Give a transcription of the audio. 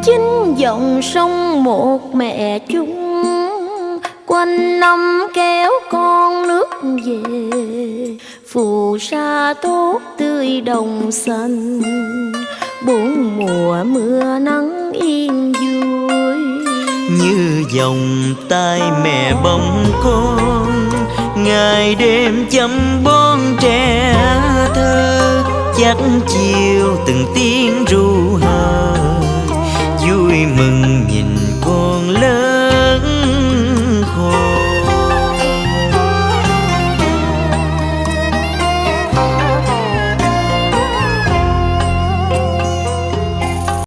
chính dòng sông một mẹ chung, quanh năm kéo con nước về. Phù sa tốt tươi đồng xanh, bốn mùa mưa nắng yên vui. Như vòng tay mẹ bồng con, ngày đêm chăm bon trẻ thơ. Chắc chiều từng tiếng ru hời, vui mừng